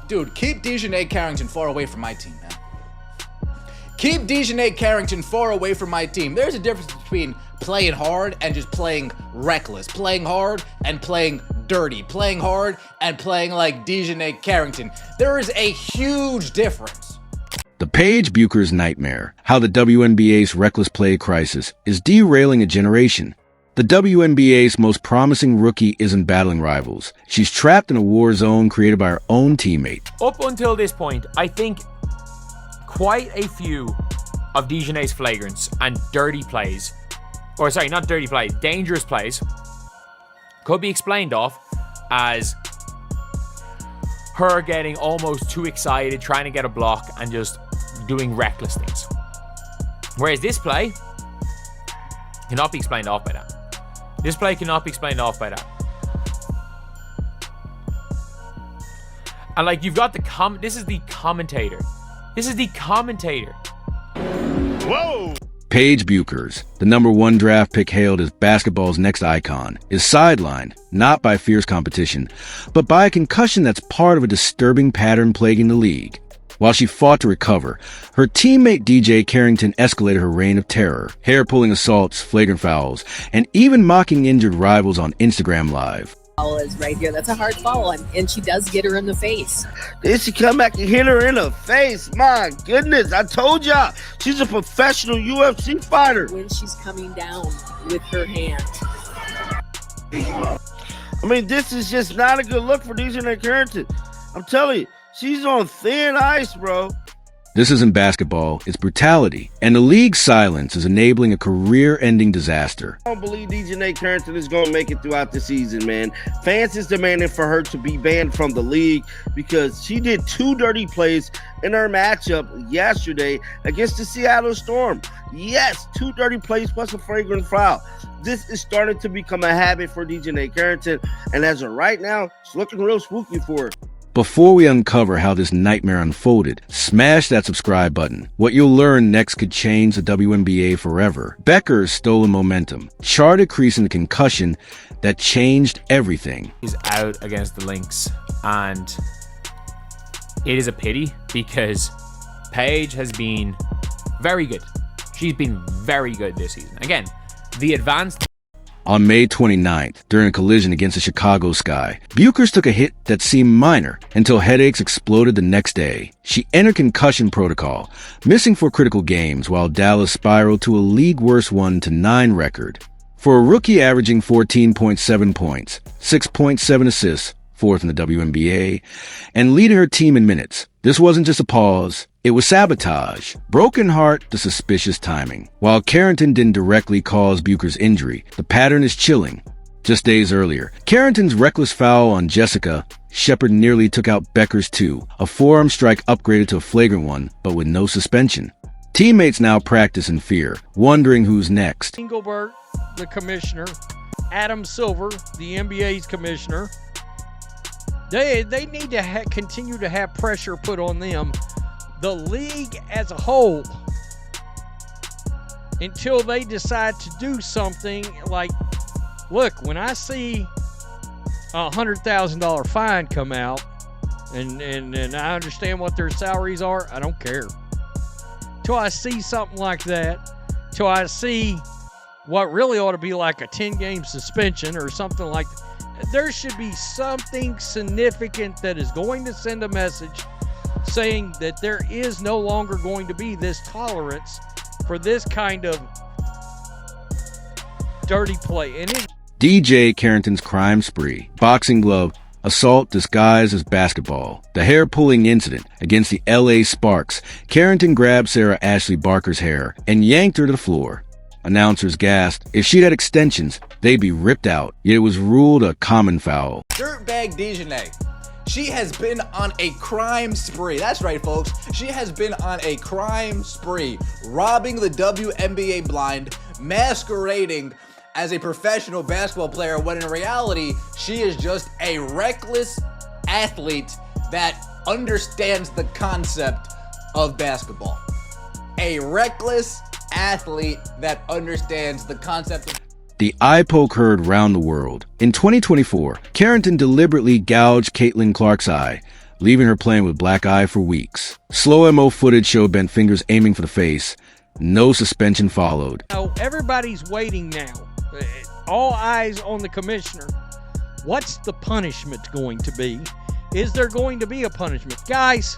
Dude, keep DiJonai Carrington far away from my team, man. Keep DiJonai Carrington far away from my team. There's a difference between playing hard and just playing reckless. Playing hard and playing dirty. Playing hard and playing like DiJonai Carrington. There is a huge difference. The Paige Bueckers nightmare, how the WNBA's reckless play crisis is derailing a generation. The WNBA's most promising rookie isn't battling rivals. She's trapped in a war zone created by her own teammate. Up until this point, I think quite a few of DiJonai's flagrants and dirty plays, or sorry, not dirty plays, dangerous plays, could be explained off as her getting almost too excited, trying to get a block and just doing reckless things. Whereas this play cannot be explained off by that. This play cannot be explained off by that. And like, you've got this is the commentator. This is the commentator. Whoa! Paige Bueckers, the #1 draft pick hailed as basketball's next icon, is sidelined, not by fierce competition, but by a concussion that's part of a disturbing pattern plaguing the league. While she fought to recover, her teammate DiJonai Carrington escalated her reign of terror, hair-pulling assaults, flagrant fouls, and even mocking injured rivals on Instagram Live. Is right here. That's a hard foul, and she does get her in the face. Did she come back and hit her in the face? My goodness, I told y'all, she's a professional UFC fighter. When she's coming down with her hand. I mean, this is just not a good look for DiJonai Carrington. I'm telling you, she's on thin ice, bro. This isn't basketball, it's brutality, and the league's silence is enabling a career-ending disaster. I don't believe DiJonai Carrington is going to make it throughout the season, man. Fans is demanding for her to be banned from the league because she did 2 dirty plays in her matchup yesterday against the Seattle Storm. Yes, 2 dirty plays plus a flagrant foul. This is starting to become a habit for DiJonai Carrington, and as of right now, it's looking real spooky for her. Before we uncover how this nightmare unfolded, smash that subscribe button. What you'll learn next could change the WNBA forever. Bueckers' stolen momentum, charted crease in the concussion that changed everything. He's out against the Lynx, and it is a pity because Paige has been very good. She's been very good this season. Again, the advanced... On May 29th, during a collision against the Chicago Sky, Bueckers took a hit that seemed minor until headaches exploded the next day. She entered concussion protocol, missing 4 critical games while Dallas spiraled to a league-worst 1-9 record. For a rookie averaging 14.7 points, 6.7 assists, 4th in the WNBA, and leading her team in minutes, this wasn't just a pause. It was sabotage. Broken heart to suspicious timing. While Carrington didn't directly cause Bueckers' injury, the pattern is chilling. Just days earlier, Carrington's reckless foul on Jessica Shepard nearly took out Bueckers' too, a forearm strike upgraded to a flagrant one, but with no suspension. Teammates now practice in fear, wondering who's next. Engelbert, the commissioner, Adam Silver, the NBA's commissioner, they need to continue to have pressure put on them. The league as a whole, until they decide to do something like, look, when I see a $100,000 fine come out, and I understand what their salaries are, I don't care. Till I see something like that, till I see what really ought to be like a 10-game suspension or something like that. There should be something significant that is going to send a message saying that there is no longer going to be this tolerance for this kind of dirty play. And DiJonai Carrington's crime spree, boxing glove, assault disguised as basketball. The hair-pulling incident against the LA Sparks. Carrington grabbed Sarah Ashley Barker's hair and yanked her to the floor. Announcers gasped. If she'd had extensions, they'd be ripped out. Yet it was ruled a common foul. Dirtbag DiJonai. She has been on a crime spree. That's right, folks. She has been on a crime spree, robbing the WNBA blind, masquerading as a professional basketball player, when in reality, she is just a reckless athlete that understands the concept of basketball. A reckless athlete that understands the concept of... The eye poke heard round the world. In 2024, Carrington deliberately gouged Caitlin Clark's eye, leaving her playing with black eye for weeks. Slow MO footage showed bent fingers aiming for the face. No suspension followed. Now, everybody's waiting now. All eyes on the commissioner. What's the punishment going to be? Is there going to be a punishment? Guys,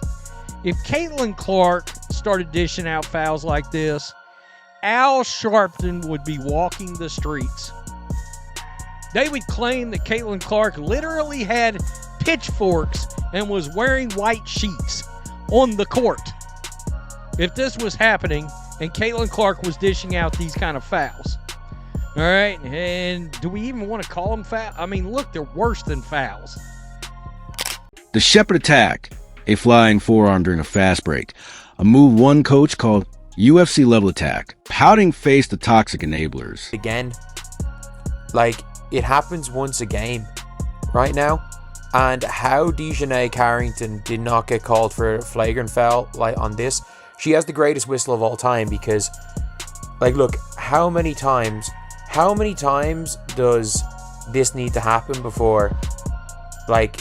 if Caitlin Clark started dishing out fouls like this, Al Sharpton would be walking the streets. They would claim that Caitlin Clark literally had pitchforks and was wearing white sheets on the court. If this was happening and Caitlin Clark was dishing out these kind of fouls. All right, and do we even want to call them fouls? I mean, look, they're worse than fouls. The Shepard attack, a flying forearm during a fast break, a move one coach called UFC level attack. Pouting faced the toxic enablers. Again, like, it happens once a game right now. And how DiJonai Carrington did not get called for a flagrant foul like on this, she has the greatest whistle of all time, because, like, look, how many times does this need to happen before, like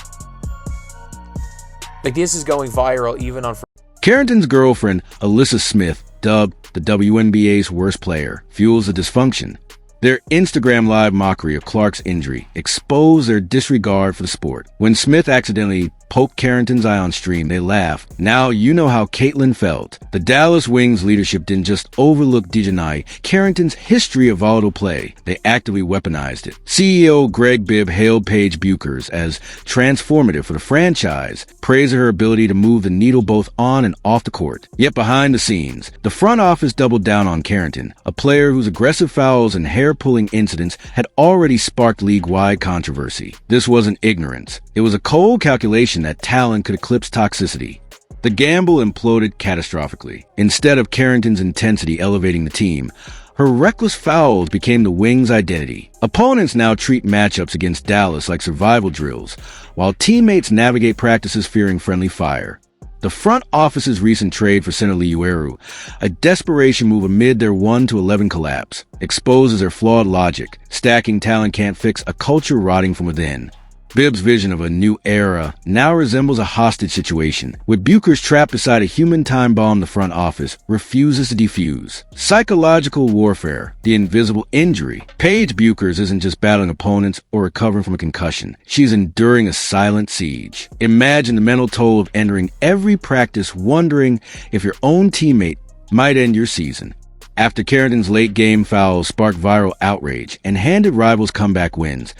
this is going viral even on... Carrington's girlfriend, Alyssa Smith, dubbed the WNBA's worst player, fuels the dysfunction. Their Instagram live mockery of Clark's injury exposed their disregard for the sport. When Smith accidentally poked Carrington's eye on stream, they laughed. Now you know how Caitlin felt. The Dallas Wings leadership didn't just overlook DiJonai Carrington's history of volatile play. They actively weaponized it. CEO Greg Bibb hailed Paige Bueckers as transformative for the franchise, praising her ability to move the needle both on and off the court. Yet behind the scenes, the front office doubled down on Carrington, a player whose aggressive fouls and hair-pulling incidents had already sparked league-wide controversy. This wasn't ignorance. It was a cold calculation that talent could eclipse toxicity. The gamble imploded catastrophically. Instead of Carrington's intensity elevating the team, her reckless fouls became the Wings' identity. Opponents now treat matchups against Dallas like survival drills, while teammates navigate practices fearing friendly fire. The front office's recent trade for center Liueru, a desperation move amid their 1-11 collapse, exposes their flawed logic. Stacking talent can't fix a culture rotting from within. Bibb's vision of a new era now resembles a hostage situation, with Bueckers trapped beside a human time bomb the front office refuses to defuse. Psychological warfare, the invisible injury. Paige Bueckers isn't just battling opponents or recovering from a concussion. She's enduring a silent siege. Imagine the mental toll of entering every practice wondering if your own teammate might end your season. After Carrington's late-game foul sparked viral outrage and handed rivals comeback wins,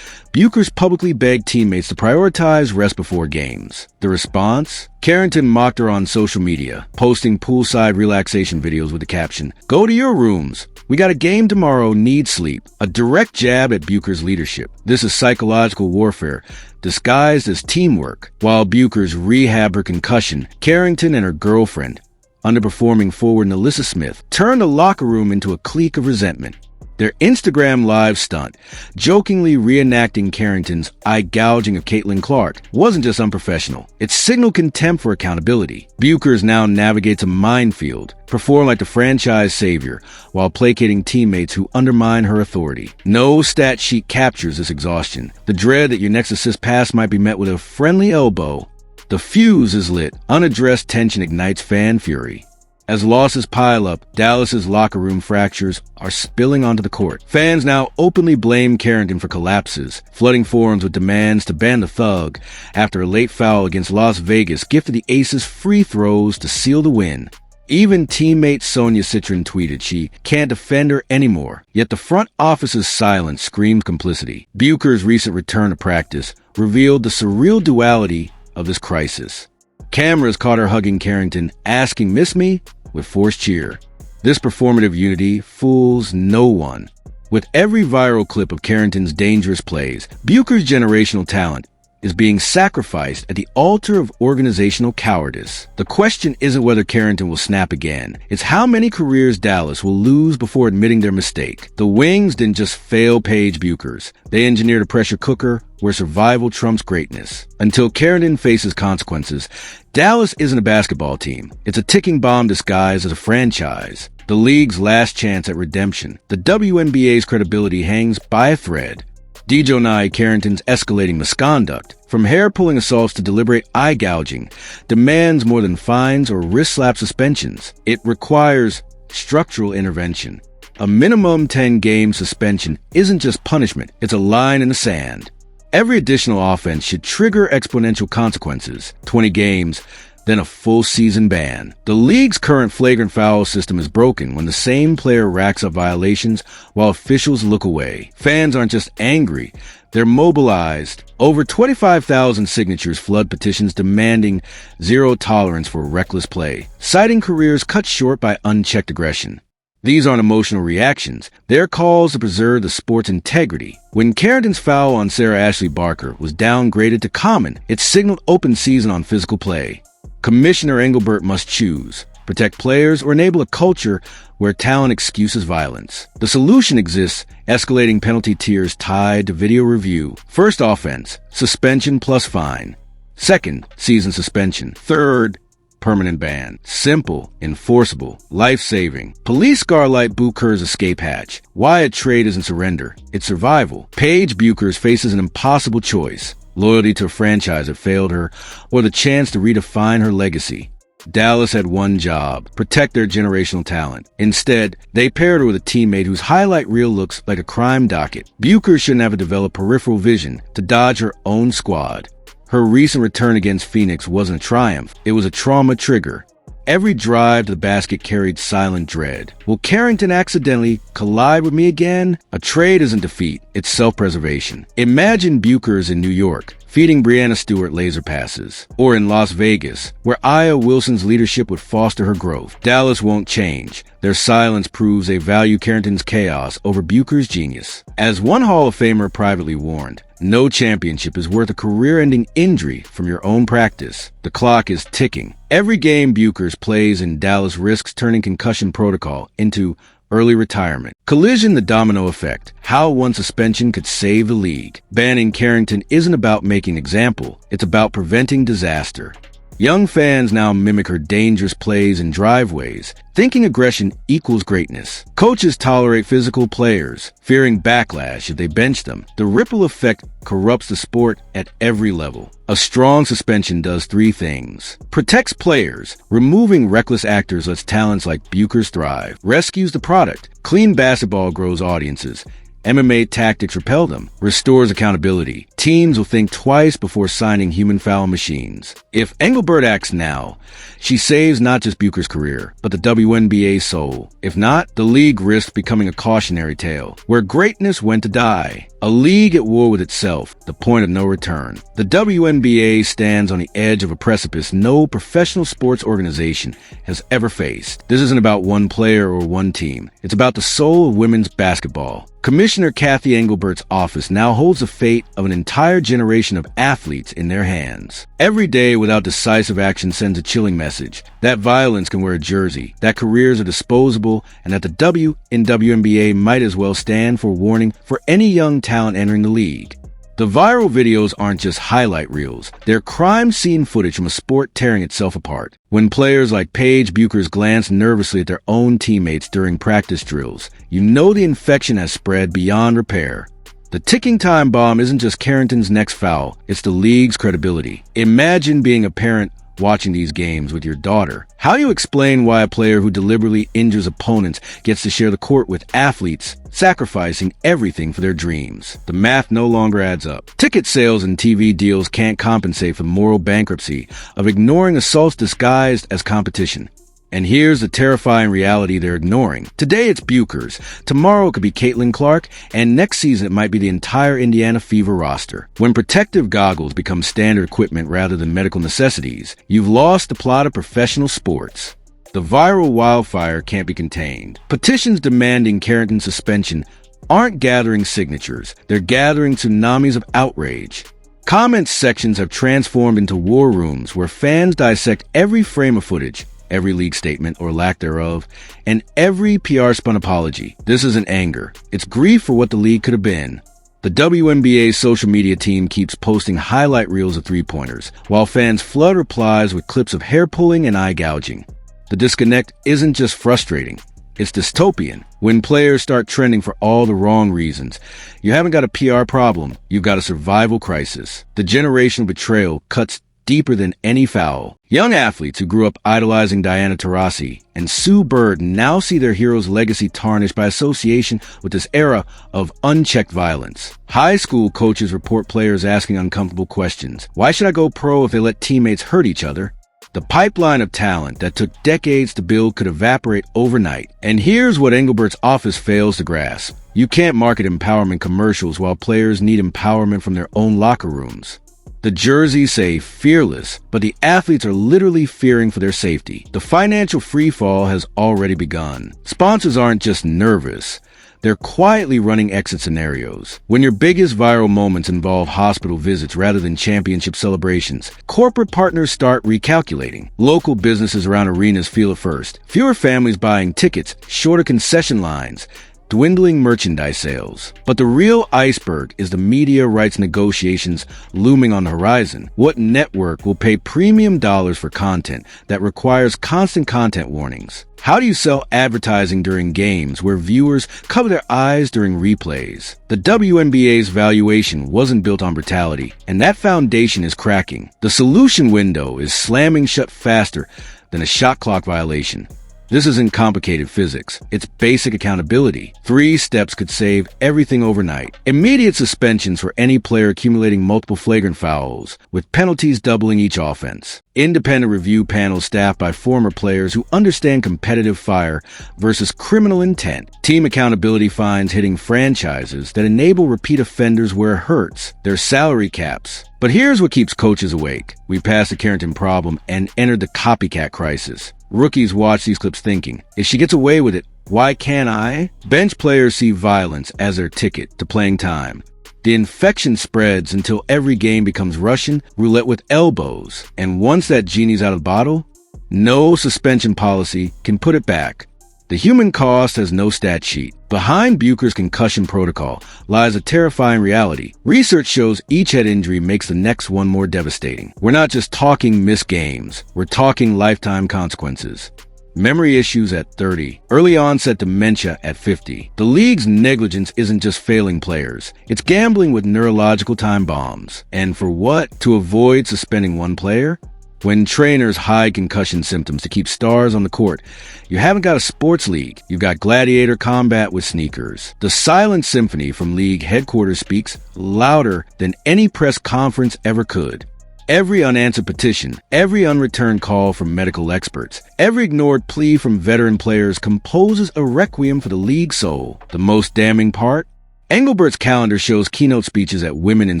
Bueckers publicly begged teammates to prioritize rest before games. The response? Carrington mocked her on social media, posting poolside relaxation videos with the caption, "Go to your rooms. We got a game tomorrow, need sleep." A direct jab at Bueckers' leadership. This is psychological warfare, disguised as teamwork. While Bueckers rehabbed her concussion, Carrington and her girlfriend, underperforming forward Alyssa Smith, turned the locker room into a clique of resentment. Their Instagram live stunt, jokingly reenacting Carrington's eye-gouging of Caitlin Clark, wasn't just unprofessional. It signaled contempt for accountability. Bueckers now navigates a minefield, performed like the franchise savior, while placating teammates who undermine her authority. No stat sheet captures this exhaustion. The dread that your next assist pass might be met with a friendly elbow. The fuse is lit. Unaddressed tension ignites fan fury. As losses pile up, Dallas's locker room fractures are spilling onto the court. Fans now openly blame Carrington for collapses, flooding forums with demands to ban the thug after a late foul against Las Vegas gifted the Aces free throws to seal the win. Even teammate Sonia Citron tweeted she can't defend her anymore. Yet the front office's silence screamed complicity. Bueckers' recent return to practice revealed the surreal duality of this crisis. Cameras caught her hugging Carrington, asking, "Miss me?" with forced cheer. This performative unity fools no one. With every viral clip of Carrington's dangerous plays, Bueckers' generational talent is being sacrificed at the altar of organizational cowardice. The question isn't whether Carrington will snap again. It's how many careers Dallas will lose before admitting their mistake. The Wings didn't just fail Paige Bueckers. They engineered a pressure cooker where survival trumps greatness. Until Carrington faces consequences, Dallas isn't a basketball team. It's a ticking bomb disguised as a franchise. The league's last chance at redemption. The WNBA's credibility hangs by a thread. DiJonai Carrington's escalating misconduct, from hair-pulling assaults to deliberate eye-gouging, demands more than fines or wrist-slap suspensions. It requires structural intervention. A minimum 10-game suspension isn't just punishment, it's a line in the sand. Every additional offense should trigger exponential consequences, 20 games, then a full season ban. The league's current flagrant foul system is broken when the same player racks up violations while officials look away. Fans aren't just angry, they're mobilized. Over 25,000 signatures flood petitions demanding zero tolerance for reckless play, citing careers cut short by unchecked aggression. These aren't emotional reactions. They're calls to preserve the sport's integrity. When Carrington's foul on Sarah Ashley Barker was downgraded to common, it signaled open season on physical play. Commissioner Engelbert must choose, protect players or enable a culture where talent excuses violence. The solution exists, escalating penalty tiers tied to video review. First offense, suspension plus fine. Second, season suspension. Third, permanent ban. Simple, enforceable, life-saving. Police Scarlight Bueckers' escape hatch. Why a trade isn't surrender, it's survival. Paige Bueckers faces an impossible choice. Loyalty to a franchise that failed her, or the chance to redefine her legacy. Dallas had one job, protect their generational talent. Instead, they paired her with a teammate whose highlight reel looks like a crime docket. Bueckers shouldn't have to develop peripheral vision to dodge her own squad. Her recent return against Phoenix wasn't a triumph, it was a trauma trigger. Every drive to the basket carried silent dread. Will Carrington accidentally collide with me again? A trade isn't defeat, it's self-preservation. Imagine Bueckers in New York, feeding Breanna Stewart laser passes. Or in Las Vegas, where Aya Wilson's leadership would foster her growth. Dallas won't change. Their silence proves they value Carrington's chaos over Bueckers' genius. As one Hall of Famer privately warned, no championship is worth a career-ending injury from your own practice. The clock is ticking. Every game Bueckers plays in Dallas risks turning concussion protocol into early retirement. Collision, the domino effect. How one suspension could save the league. Banning Carrington isn't about making an example. It's about preventing disaster. Young fans now mimic her dangerous plays in driveways, thinking aggression equals greatness. Coaches tolerate physical players, fearing backlash if they bench them. The ripple effect corrupts the sport at every level. A strong suspension does three things. Protects players. Removing reckless actors lets talents like Bueckers thrive. Rescues the product. Clean basketball grows audiences. MMA tactics repel them. Restores accountability. Teams will think twice before signing human foul machines. If Engelbert acts now, she saves not just Bueckers' career, but the WNBA's soul. If not, the league risks becoming a cautionary tale, where greatness went to die. A league at war with itself, the point of no return. The WNBA stands on the edge of a precipice no professional sports organization has ever faced. This isn't about one player or one team. It's about the soul of women's basketball. Commissioner Kathy Engelbert's office now holds the fate of an entire generation of athletes in their hands. Every day without decisive action sends a chilling message that violence can wear a jersey, that careers are disposable, and that the W in WNBA might as well stand for warning for any young talent entering the league. The viral videos aren't just highlight reels. They're crime scene footage from a sport tearing itself apart. When players like Paige Bueckers glance nervously at their own teammates during practice drills, you know the infection has spread beyond repair. The ticking time bomb isn't just Carrington's next foul, it's the league's credibility. Imagine being a parent watching these games with your daughter. How do you explain why a player who deliberately injures opponents gets to share the court with athletes sacrificing everything for their dreams? The math no longer adds up. Ticket sales and TV deals can't compensate for the moral bankruptcy of ignoring assaults disguised as competition. And here's the terrifying reality they're ignoring. Today it's Bueckers, tomorrow it could be Caitlin Clark, and next season it might be the entire Indiana Fever roster. When protective goggles become standard equipment rather than medical necessities, you've lost the plot of professional sports. The viral wildfire can't be contained. Petitions demanding Carrington's suspension aren't gathering signatures, they're gathering tsunamis of outrage. Comment sections have transformed into war rooms where fans dissect every frame of footage, every league statement or lack thereof, and every PR-spun apology. This isn't anger. It's grief for what the league could have been. The WNBA's social media team keeps posting highlight reels of three-pointers, while fans flood replies with clips of hair pulling and eye gouging. The disconnect isn't just frustrating, It's dystopian. When players start trending for all the wrong reasons, you haven't got a PR problem, you've got a survival crisis. The generational betrayal cuts deeper than any foul. Young athletes who grew up idolizing Diana Taurasi and Sue Bird now see their hero's legacy tarnished by association with this era of unchecked violence. High school coaches report players asking uncomfortable questions. Why should I go pro if they let teammates hurt each other? The pipeline of talent that took decades to build could evaporate overnight. And here's what Engelbert's office fails to grasp. You can't market empowerment commercials while players need empowerment from their own locker rooms. The jerseys say fearless, but the athletes are literally fearing for their safety. The financial freefall has already begun. Sponsors aren't just nervous. They're quietly running exit scenarios. When your biggest viral moments involve hospital visits rather than championship celebrations, corporate partners start recalculating. Local businesses around arenas feel it first. Fewer families buying tickets, shorter concession lines, dwindling merchandise sales. But the real iceberg is the media rights negotiations looming on the horizon. What network will pay premium dollars for content that requires constant content warnings? How do you sell advertising during games where viewers cover their eyes during replays? The WNBA's valuation wasn't built on brutality, and that foundation is cracking. The solution window is slamming shut faster than a shot clock violation. This isn't complicated physics. It's basic accountability. 3 steps could save everything overnight. Immediate suspensions for any player accumulating multiple flagrant fouls, with penalties doubling each offense. Independent review panels staffed by former players who understand competitive fire versus criminal intent. Team accountability fines hitting franchises that enable repeat offenders where it hurts. There's salary caps. But here's what keeps coaches awake. We passed the Carrington problem and entered the copycat crisis. Rookies watch these clips thinking, if she gets away with it, why can't I? Bench players see violence as their ticket to playing time. The infection spreads until every game becomes Russian roulette with elbows. And once that genie's out of the bottle, no suspension policy can put it back. The human cost has no stat sheet. Behind Bueckers' concussion protocol lies a terrifying reality. Research shows each head injury makes the next one more devastating. We're not just talking missed games. We're talking lifetime consequences. Memory issues at 30. Early onset dementia at 50. The league's negligence isn't just failing players. It's gambling with neurological time bombs. And for what? To avoid suspending one player? When trainers hide concussion symptoms to keep stars on the court, you haven't got a sports league. You've got gladiator combat with sneakers. The silent symphony from league headquarters speaks louder than any press conference ever could. Every unanswered petition, every unreturned call from medical experts, every ignored plea from veteran players composes a requiem for the league's soul. The most damning part? Engelbert's calendar shows keynote speeches at women in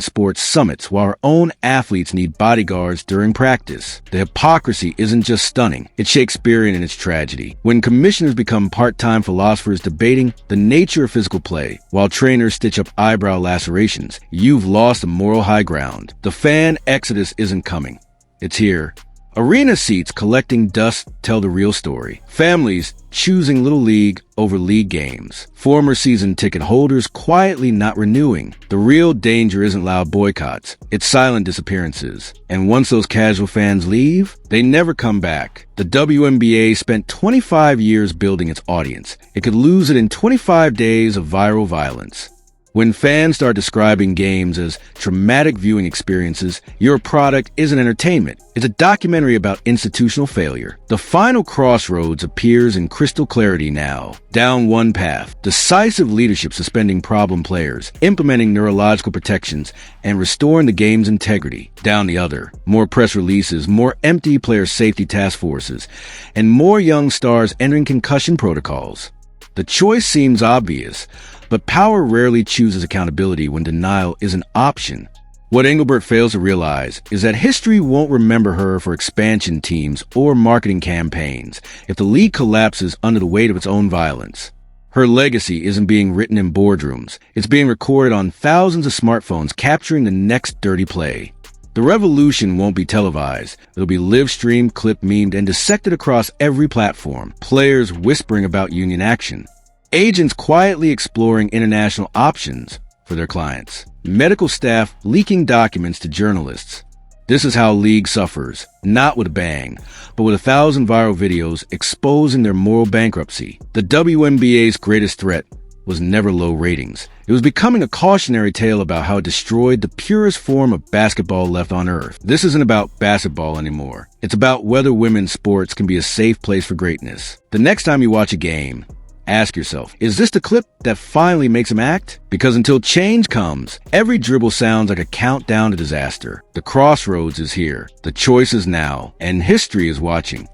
sports summits while her own athletes need bodyguards during practice. The hypocrisy isn't just stunning, it's Shakespearean in its tragedy. When commissioners become part-time philosophers debating the nature of physical play, while trainers stitch up eyebrow lacerations, you've lost the moral high ground. The fan exodus isn't coming. It's here. Arena seats collecting dust tell the real story. Families choosing Little League over league games. Former season ticket holders quietly not renewing. The real danger isn't loud boycotts. It's silent disappearances. And once those casual fans leave, they never come back. The WNBA spent 25 years building its audience. It could lose it in 25 days of viral violence. When fans start describing games as traumatic viewing experiences, your product isn't entertainment. It's a documentary about institutional failure. The final crossroads appears in crystal clarity now. Down one path, decisive leadership suspending problem players, implementing neurological protections, and restoring the game's integrity. Down the other, more press releases, more empty player safety task forces, and more young stars entering concussion protocols. The choice seems obvious, but power rarely chooses accountability when denial is an option. What Engelbert fails to realize is that history won't remember her for expansion teams or marketing campaigns if the league collapses under the weight of its own violence. Her legacy isn't being written in boardrooms. It's being recorded on thousands of smartphones capturing the next dirty play. The revolution won't be televised. It'll be live-streamed, clipped, memed, and dissected across every platform. Players whispering about union action. Agents quietly exploring international options for their clients. Medical staff leaking documents to journalists. This is how league suffers, not with a bang, but with 1,000 viral videos exposing their moral bankruptcy. The WNBA's greatest threat was never low ratings. It was becoming a cautionary tale about how it destroyed the purest form of basketball left on earth. This isn't about basketball anymore. It's about whether women's sports can be a safe place for greatness. The next time you watch a game, ask yourself, is this the clip that finally makes him act? Because until change comes, every dribble sounds like a countdown to disaster. The crossroads is here. The choice is now, and history is watching.